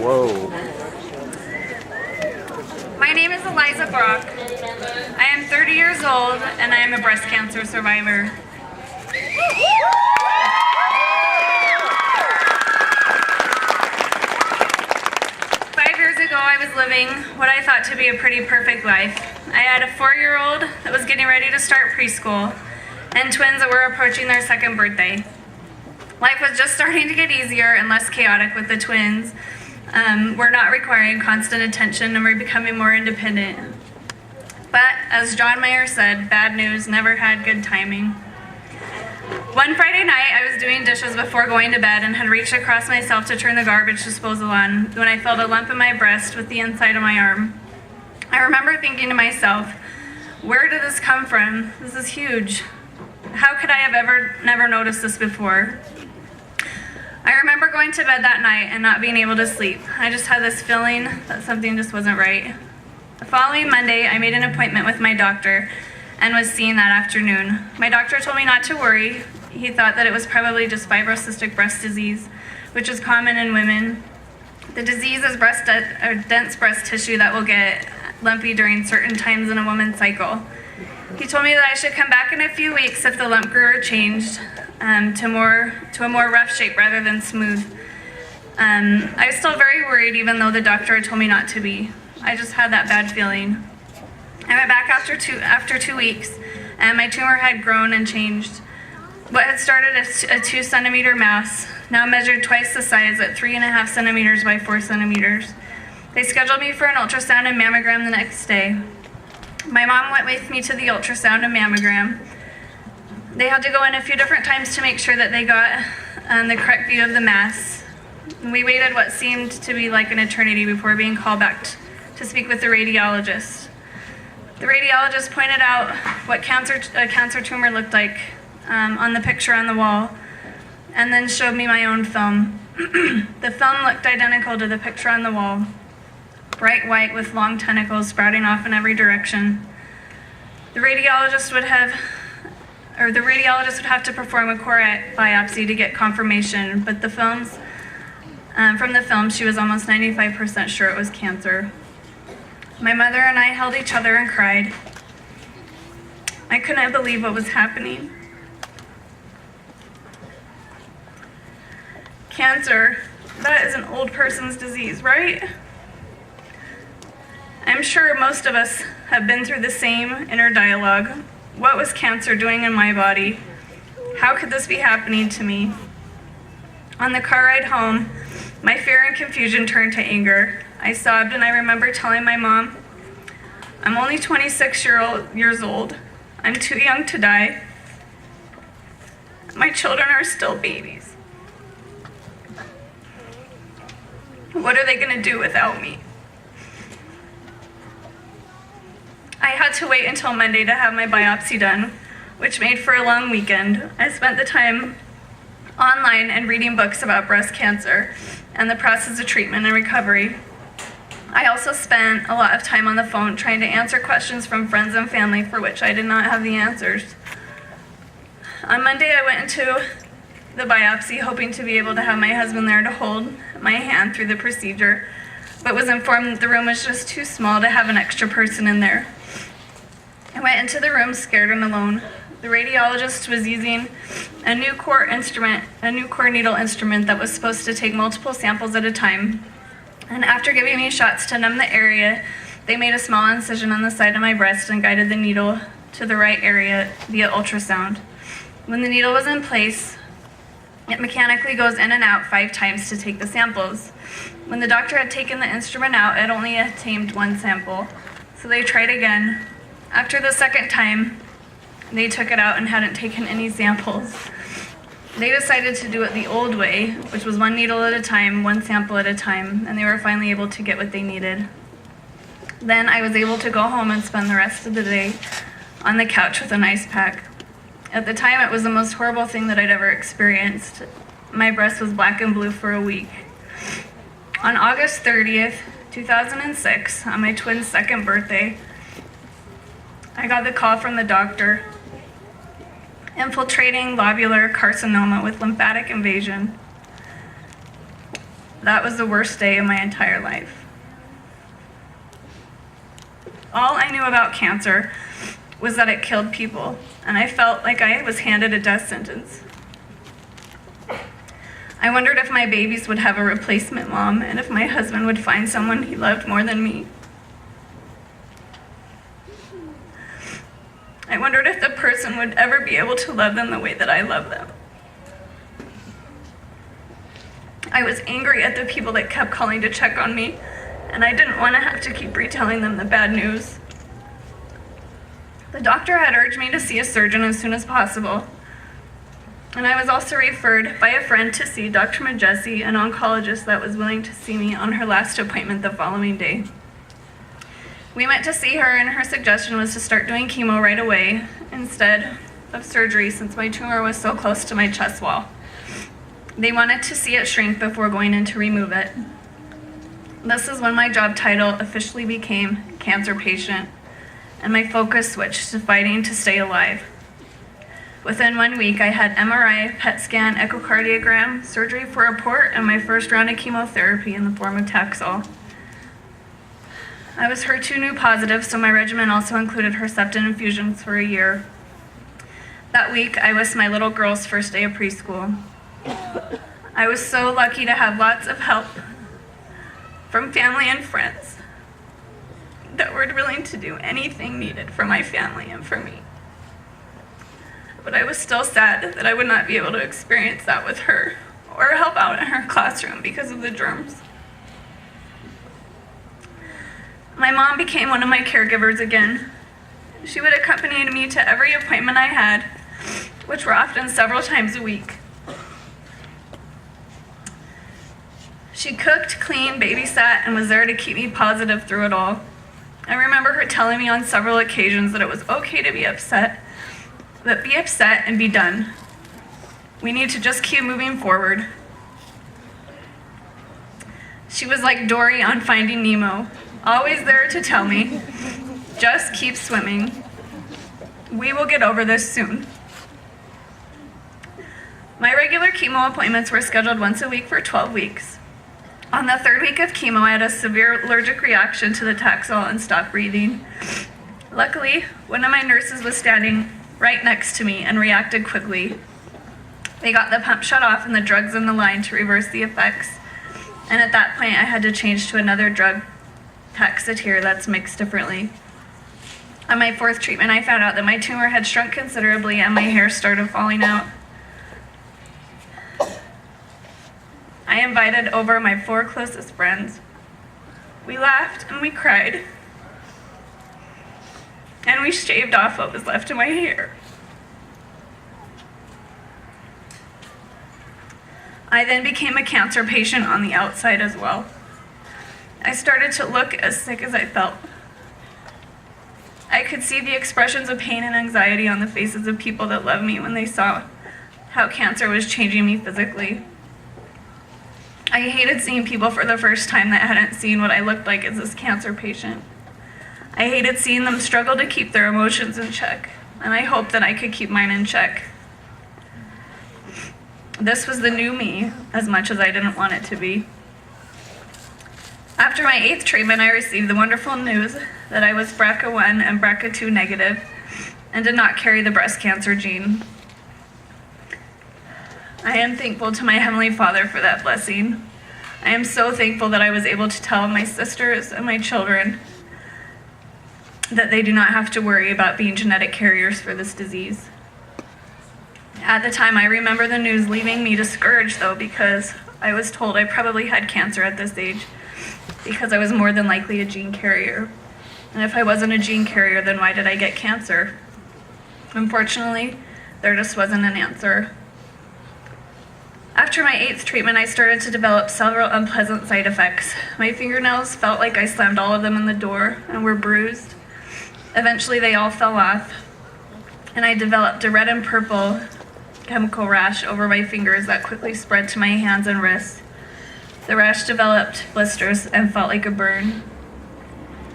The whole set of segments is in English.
Whoa. My name is Eliza Brock. I am 30 years old and I am a breast cancer survivor. 5 years ago, I was living what I thought to be a pretty perfect life. I had a 4-year-old that was getting ready to start preschool and twins that were approaching their second birthday. Life was just starting to get easier and less chaotic with the twins. We're not requiring constant attention and we're becoming more independent. But as John Mayer said, bad news never had good timing. One Friday night, I was doing dishes before going to bed and had reached across myself to turn the garbage disposal on when I felt a lump in my breast with the inside of my arm. I remember thinking to myself, where did this come from? This is huge. How could I have never noticed this before? I remember going to bed that night and not being able to sleep. I just had this feeling that something just wasn't right. The following Monday, I made an appointment with my doctor and was seen that afternoon. My doctor told me not to worry. He thought that it was probably just fibrocystic breast disease, which is common in women. The disease is dense breast tissue that will get lumpy during certain times in a woman's cycle. He told me that I should come back in a few weeks if the lump grew or changed to a more rough shape rather than smooth. I was still very worried even though the doctor had told me not to be. I just had that bad feeling. I went back after 2 weeks and my tumor had grown and changed. What had started as a 2 centimeter mass now measured twice the size at 3.5 centimeters by 4 centimeters. They scheduled me for an ultrasound and mammogram the next day. My mom went with me to the ultrasound and mammogram. They had to go in a few different times to make sure that they got the correct view of the mass. We waited what seemed to be like an eternity before being called back to speak with the radiologist. The radiologist pointed out what a cancer tumor looked like on the picture on the wall, and then showed me my own film. The film looked identical to the picture on the wall, bright white with long tentacles sprouting off in every direction. The radiologist would have to perform a core biopsy to get confirmation, but from the film, she was almost 95% sure it was cancer. My mother and I held each other and cried. I couldn't believe what was happening. Cancer, that is an old person's disease, right? I'm sure most of us have been through the same inner dialogue. What was cancer doing in my body? How could this be happening to me? On the car ride home, my fear and confusion turned to anger. I sobbed and I remember telling my mom, I'm only 26 years old. I'm too young to die. My children are still babies. What are they going to do without me? I had to wait until Monday to have my biopsy done, which made for a long weekend. I spent the time online and reading books about breast cancer and the process of treatment and recovery. I also spent a lot of time on the phone trying to answer questions from friends and family for which I did not have the answers. On Monday, I went into the biopsy hoping to be able to have my husband there to hold my hand through the procedure, but was informed that the room was just too small to have an extra person in there. I went into the room scared and alone. The radiologist was using a new core needle instrument that was supposed to take multiple samples at a time. And after giving me shots to numb the area, they made a small incision on the side of my breast and guided the needle to the right area via ultrasound. When the needle was in place, it mechanically goes in and out 5 times to take the samples. When the doctor had taken the instrument out, it only obtained 1 sample. So they tried again. After the second time, they took it out and hadn't taken any samples. They decided to do it the old way, which was 1 needle at a time, 1 sample at a time, and they were finally able to get what they needed. Then I was able to go home and spend the rest of the day on the couch with an ice pack. At the time, it was the most horrible thing that I'd ever experienced. My breast was black and blue for a week. On August 30th, 2006, on my twin's second birthday, I got the call from the doctor. Infiltrating lobular carcinoma with lymphatic invasion. That was the worst day of my entire life. All I knew about cancer was that it killed people, and I felt like I was handed a death sentence. I wondered if my babies would have a replacement mom and if my husband would find someone he loved more than me. I wondered if the person would ever be able to love them the way that I love them. I was angry at the people that kept calling to check on me, and I didn't want to have to keep retelling them the bad news. The doctor had urged me to see a surgeon as soon as possible, and I was also referred by a friend to see Dr. Majessi, an oncologist that was willing to see me on her last appointment the following day. We went to see her, and her suggestion was to start doing chemo right away instead of surgery since my tumor was so close to my chest wall. They wanted to see it shrink before going in to remove it. This is when my job title officially became cancer patient, and my focus switched to fighting to stay alive. Within 1 week, I had MRI, PET scan, echocardiogram, surgery for a port, and my first round of chemotherapy in the form of Taxol. I was HER2 positive, so my regimen also included Herceptin infusions for a year. That week, I was my little girl's first day of preschool. I was so lucky to have lots of help from family and friends that were willing to do anything needed for my family and for me. But I was still sad that I would not be able to experience that with her or help out in her classroom because of the germs. My mom became one of my caregivers again. She would accompany me to every appointment I had, which were often several times a week. She cooked, cleaned, babysat, and was there to keep me positive through it all. I remember her telling me on several occasions that it was okay to be upset, but be upset and be done. We need to just keep moving forward. She was like Dory on Finding Nemo, always there to tell me, just keep swimming. We will get over this soon. My regular chemo appointments were scheduled once a week for 12 weeks. On the 3rd week of chemo, I had a severe allergic reaction to the Taxol and stopped breathing. Luckily, one of my nurses was standing right next to me and reacted quickly. They got the pump shut off and the drugs in the line to reverse the effects. And at that point, I had to change to another drug, Taxotere, that's mixed differently. On my 4th treatment, I found out that my tumor had shrunk considerably and my hair started falling out. I invited over my 4 closest friends. We laughed and we cried. And we shaved off what was left of my hair. I then became a cancer patient on the outside as well. I started to look as sick as I felt. I could see the expressions of pain and anxiety on the faces of people that loved me when they saw how cancer was changing me physically. I hated seeing people for the first time that hadn't seen what I looked like as this cancer patient. I hated seeing them struggle to keep their emotions in check, and I hoped that I could keep mine in check. This was the new me, as much as I didn't want it to be. After my 8th treatment, I received the wonderful news that I was BRCA1 and BRCA2 negative and did not carry the breast cancer gene. I am thankful to my Heavenly Father for that blessing. I am so thankful that I was able to tell my sisters and my children that they do not have to worry about being genetic carriers for this disease. At the time, I remember the news leaving me discouraged, though, because I was told I probably had cancer at this age because I was more than likely a gene carrier. And if I wasn't a gene carrier, then why did I get cancer? Unfortunately, there just wasn't an answer. After my 8th treatment, I started to develop several unpleasant side effects. My fingernails felt like I slammed all of them in the door and were bruised. Eventually, they all fell off, and I developed a red and purple chemical rash over my fingers that quickly spread to my hands and wrists. The rash developed blisters and felt like a burn.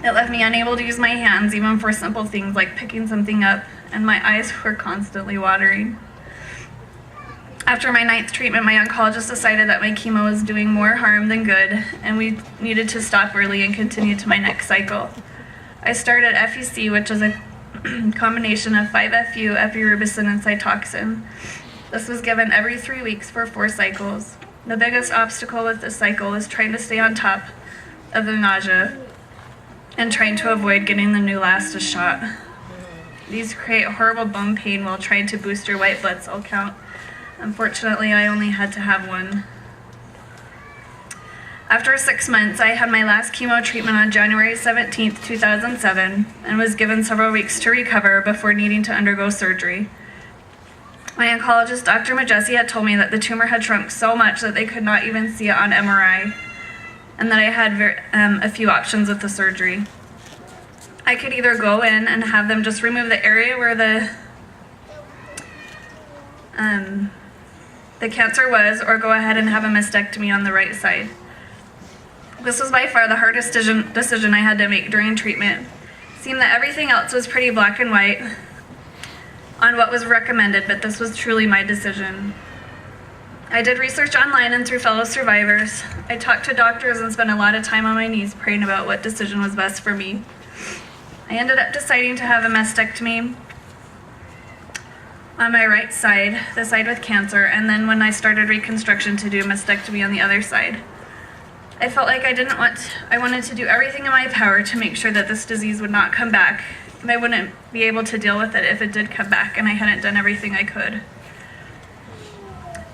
It left me unable to use my hands, even for simple things like picking something up, and my eyes were constantly watering. After my 9th treatment, my oncologist decided that my chemo was doing more harm than good, and we needed to stop early and continue to my next cycle. I started FEC, which is a combination of 5-FU, epirubicin, and Cytoxan. This was given every 3 weeks for 4 cycles. The biggest obstacle with this cycle was trying to stay on top of the nausea and trying to avoid getting the Neulasta shot. These create horrible bone pain while trying to boost your white blood cell count. Unfortunately, I only had to have one. After 6 months, I had my last chemo treatment on January 17, 2007, and was given several weeks to recover before needing to undergo surgery. My oncologist, Dr. Majessi, had told me that the tumor had shrunk so much that they could not even see it on MRI, and that I had a few options with the surgery. I could either go in and have them just remove the area where the cancer was, or go ahead and have a mastectomy on the right side. This was by far the hardest decision I had to make during treatment. It seemed that everything else was pretty black and white on what was recommended, but this was truly my decision. I did research online and through fellow survivors. I talked to doctors and spent a lot of time on my knees praying about what decision was best for me. I ended up deciding to have a mastectomy on my right side, the side with cancer, and then when I started reconstruction, to do a mastectomy on the other side. I felt like I wanted to do everything in my power to make sure that this disease would not come back, and I wouldn't be able to deal with it if it did come back, and I hadn't done everything I could.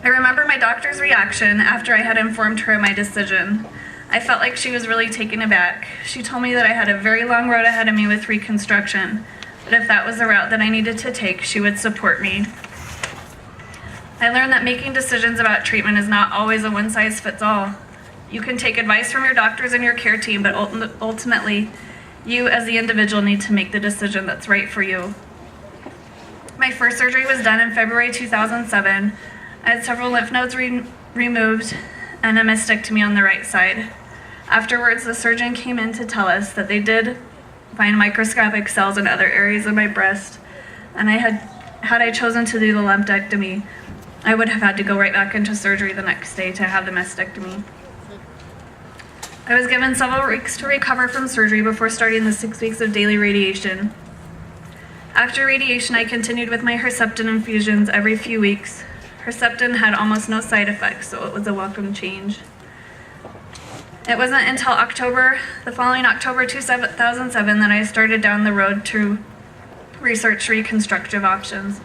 I remember my doctor's reaction after I had informed her of my decision. I felt like she was really taken aback. She told me that I had a very long road ahead of me with reconstruction, but if that was the route that I needed to take, she would support me. I learned that making decisions about treatment is not always a one-size-fits-all. You can take advice from your doctors and your care team, but ultimately, you as the individual need to make the decision that's right for you. My first surgery was done in February 2007. I had several lymph nodes removed and a mastectomy on the right side. Afterwards, the surgeon came in to tell us that they did find microscopic cells in other areas of my breast, and had I chosen to do the lumpectomy, I would have had to go right back into surgery the next day to have the mastectomy. I was given several weeks to recover from surgery before starting the 6 weeks of daily radiation. After radiation, I continued with my Herceptin infusions every few weeks. Herceptin had almost no side effects, so it was a welcome change. It wasn't until the following October 2007, that I started down the road to research reconstructive options.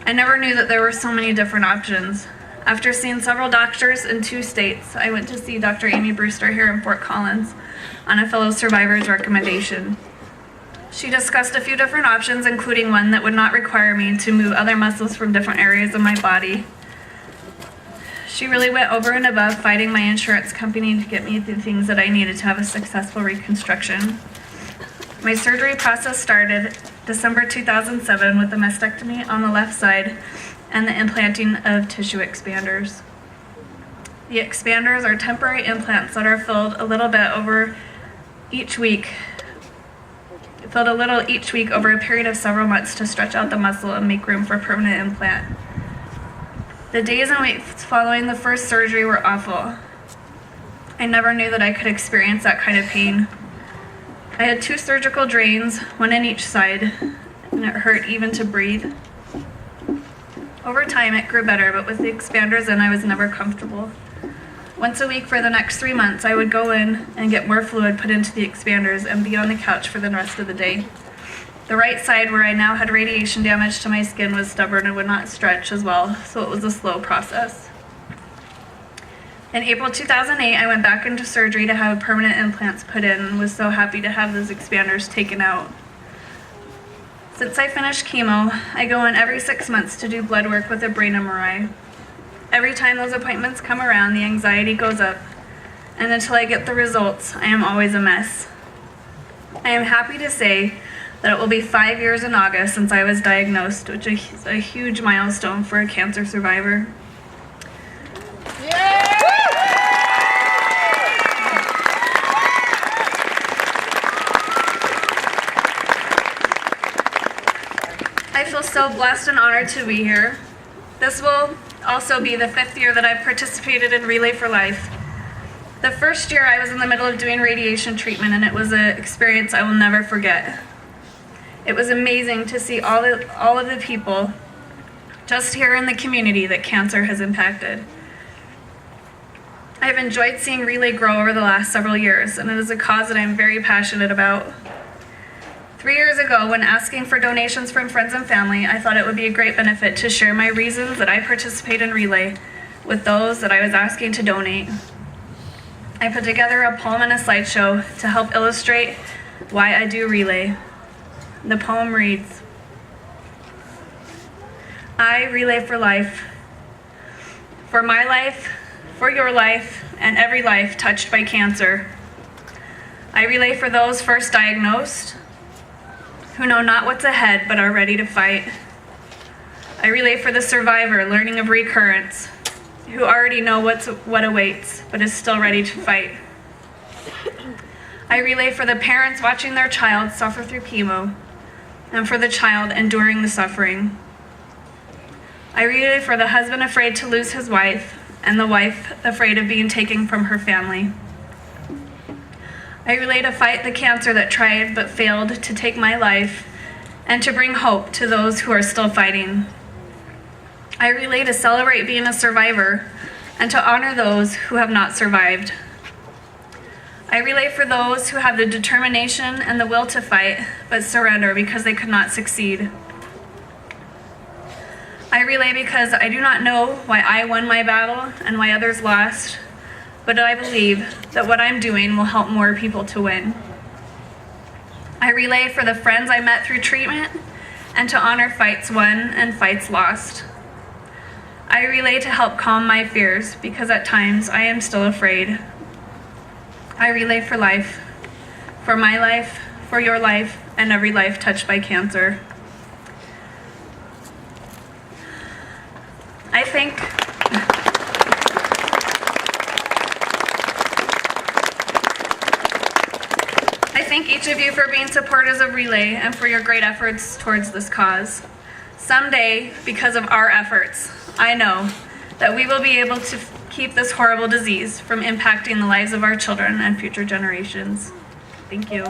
I never knew that there were so many different options. After seeing several doctors in 2 states, I went to see Dr. Amy Brewster here in Fort Collins on a fellow survivor's recommendation. She discussed a few different options, including one that would not require me to move other muscles from different areas of my body. She really went over and above fighting my insurance company to get me the things that I needed to have a successful reconstruction. My surgery process started December 2007 with the mastectomy on the left side and the implanting of tissue expanders. The expanders are temporary implants that are filled a little each week over a period of several months to stretch out the muscle and make room for a permanent implant. The days and weeks following the first surgery were awful. I never knew that I could experience that kind of pain. I had 2 surgical drains, one in each side, and it hurt even to breathe. Over time, it grew better, but with the expanders in, I was never comfortable. Once a week for the next 3 months, I would go in and get more fluid put into the expanders and be on the couch for the rest of the day. The right side, where I now had radiation damage to my skin, was stubborn and would not stretch as well, so it was a slow process. In April 2008, I went back into surgery to have permanent implants put in and was so happy to have those expanders taken out. Since I finished chemo, I go in every 6 months to do blood work with a brain MRI. Every time those appointments come around, the anxiety goes up, and until I get the results, I am always a mess. I am happy to say that it will be 5 years in August since I was diagnosed, which is a huge milestone for a cancer survivor. I feel so blessed and honored to be here. This will also be the 5th year that I've participated in Relay for Life. The first year I was in the middle of doing radiation treatment, and it was an experience I will never forget. It was amazing to see all of the people just here in the community that cancer has impacted. I've enjoyed seeing Relay grow over the last several years, and it is a cause that I'm very passionate about. 3 years ago, when asking for donations from friends and family, I thought it would be a great benefit to share my reasons that I participate in Relay with those that I was asking to donate. I put together a poem and a slideshow to help illustrate why I do Relay. The poem reads, I relay for life. For my life, for your life, and every life touched by cancer. I relay for those first diagnosed, who know not what's ahead but are ready to fight. I relay for the survivor learning of recurrence, who already know what awaits but is still ready to fight. I relay for the parents watching their child suffer through chemo, and for the child enduring the suffering. I relay for the husband afraid to lose his wife, and the wife afraid of being taken from her family. I relay to fight the cancer that tried but failed to take my life, and to bring hope to those who are still fighting. I relay to celebrate being a survivor, and to honor those who have not survived. I relay for those who have the determination and the will to fight, but surrender because they could not succeed. I relay because I do not know why I won my battle and why others lost, but I believe that what I'm doing will help more people to win. I relay for the friends I met through treatment and to honor fights won and fights lost. I relay to help calm my fears because at times I am still afraid. I relay for life, for my life, for your life, and every life touched by cancer. I thank each of you for being supporters of Relay and for your great efforts towards this cause. Someday, because of our efforts, I know that we will be able to keep this horrible disease from impacting the lives of our children and future generations. Thank you.